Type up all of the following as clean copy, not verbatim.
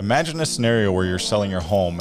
Imagine a scenario where you're selling your home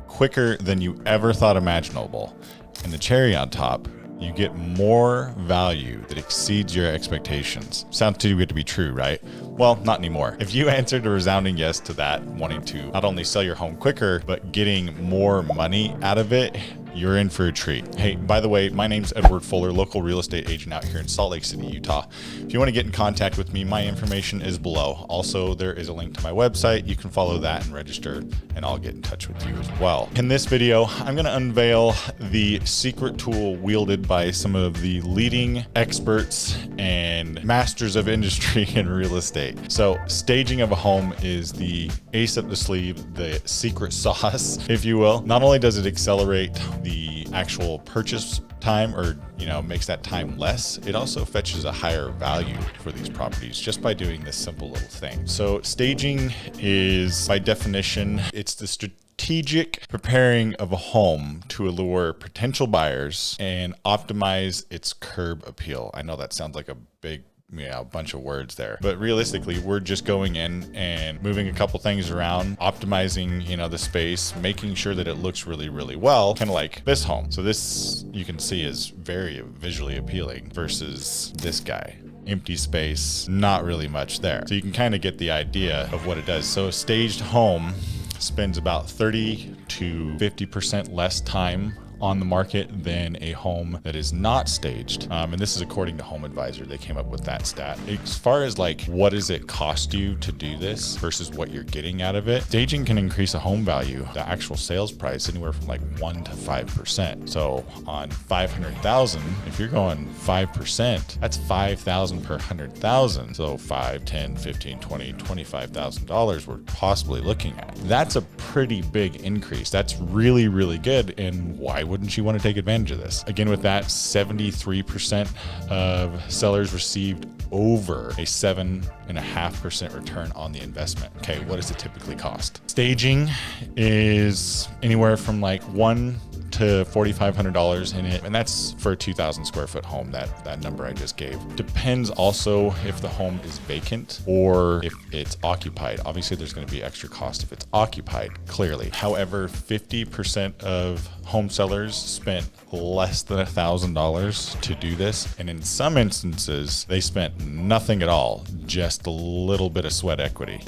quicker than you ever thought imaginable. And the cherry on top, you get more value that exceeds your expectations. Sounds too good to be true, right? Well, not anymore. If you answered a resounding yes to that, wanting to not only sell your home quicker, but getting more money out of it, you're in for a treat. Hey, by the way, my name's Edward Fuller, local real estate agent out here in Salt Lake City, Utah. If you want to get in contact with me, my information is below. Also, there is a link to my website. You can follow that and register, and I'll get in touch with you as well. In this video, I'm going to unveil the secret tool wielded by some of the leading experts and masters of industry in real estate. So staging of a home is the ace up the sleeve, the secret sauce, if you will. Not only does it accelerate the actual purchase time, or makes that time less, it also fetches a higher value for these properties just by doing this simple little thing. So staging is, by definition, it's the strategic preparing of a home to allure potential buyers and optimize its curb appeal. I know that sounds like a big a bunch of words there, but realistically, we're just going in and moving a couple things around, optimizing, the space, making sure that it looks really, really well, kind of like this home. So this, you can see, is very visually appealing versus this guy. Empty space, not really much there. So you can kind of get the idea of what it does. So a staged home spends about 30 to 50% less time on the market than a home that is not staged. And this is according to Home Advisor. They came up with that stat. As far as like, what does it cost you to do this versus what you're getting out of it? Staging can increase a home value, the actual sales price, anywhere from like 1 to 5%. So on 500,000, if you're going 5%, that's 5,000 per 100,000. So 5, 10, 15, 20, $25,000 we're possibly looking at. That's a pretty big increase. That's really, really good. And why wouldn't you want to take advantage of this? Again, with that, 73% of sellers received over a 7.5% return on the investment. Okay, what does it typically cost? Staging is anywhere from like $1,000 to $4,500 in it, and that's for a 2,000 square foot home, that number I just gave. Depends also if the home is vacant or if it's occupied. Obviously, there's going to be extra cost if it's occupied, clearly. However, 50% of home sellers spent less than $1,000 to do this, and in some instances, they spent nothing at all, just a little bit of sweat equity.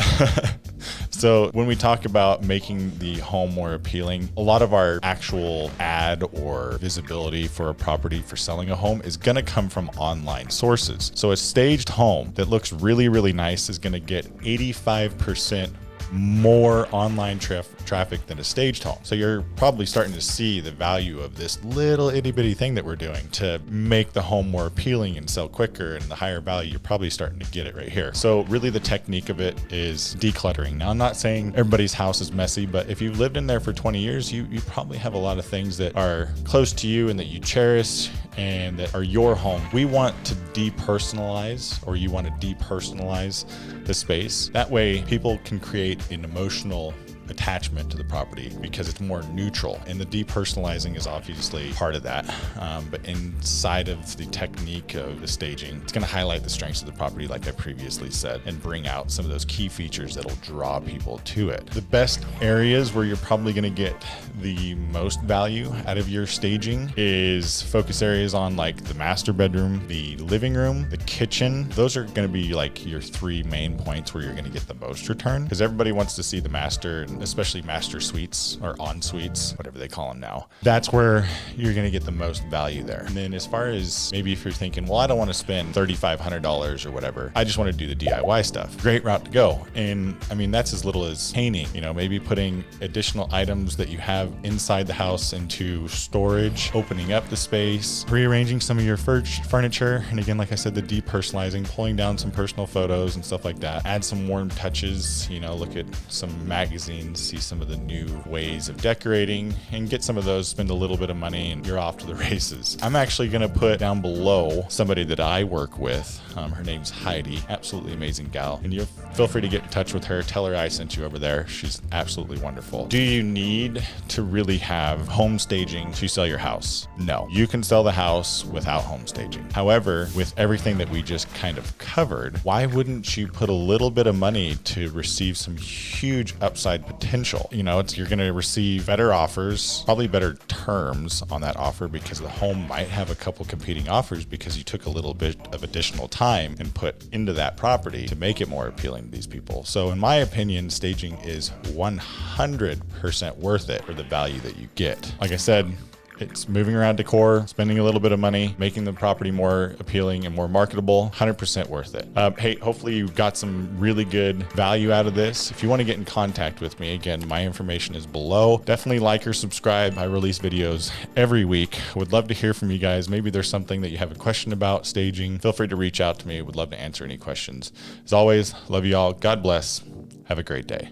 So when we talk about making the home more appealing, a lot of our actual ad or visibility for a property for selling a home is going to come from online sources. So a staged home that looks really, really nice is going to get 85% more online traffic than a staged home. So you're probably starting to see the value of this little itty bitty thing that we're doing to make the home more appealing and sell quicker, and the higher value, you're probably starting to get it right here. So really the technique of it is decluttering. Now, I'm not saying everybody's house is messy, but if you've lived in there for 20 years, you probably have a lot of things that are close to you and that you cherish and that are your home. We want to depersonalize, or you want to depersonalize the space. That way people can create an emotional attachment to the property because it's more neutral, and the depersonalizing is obviously part of that. But inside of the technique of the staging, it's going to highlight the strengths of the property, like I previously said, and bring out some of those key features that'll draw people to it. The best areas where you're probably going to get the most value out of your staging is focus areas on like the master bedroom, the living room, the kitchen. Those are going to be like your 3 main points where you're going to get the most return, because everybody wants to see the master, and especially master suites or en suites, whatever they call them now. That's where you're going to get the most value there. And then as far as maybe if you're thinking, well, I don't want to spend $3,500 or whatever, I just want to do the DIY stuff. Great route to go. And I mean, that's as little as painting, maybe putting additional items that you have inside the house into storage, opening up the space, rearranging some of your furniture. And again, like I said, the depersonalizing, pulling down some personal photos and stuff like that. Add some warm touches, look at some magazines signs, see some of the new ways of decorating, and get some of those, spend a little bit of money, and you're off to the races. I'm actually going to put down below somebody that I work with. Her name's Heidi, absolutely amazing gal. And you feel free to get in touch with her. Tell her I sent you over there. She's absolutely wonderful. Do you need to really have home staging to sell your house? No, you can sell the house without home staging. However, with everything that we just kind of covered, why wouldn't you put a little bit of money to receive some huge upside potential? You know, you're going to receive better offers, probably better terms on that offer, because the home might have a couple competing offers because you took a little bit of additional time and put into that property to make it more appealing to these people. So in my opinion, staging is 100% worth it for the value that you get. Like I said, it's moving around decor, spending a little bit of money, making the property more appealing and more marketable, 100% worth it. Hey, hopefully you got some really good value out of this. If you want to get in contact with me, again, my information is below. Definitely like or subscribe. I release videos every week. Would love to hear from you guys. Maybe there's something that you have a question about staging. Feel free to reach out to me. Would love to answer any questions. As always, love you all. God bless. Have a great day.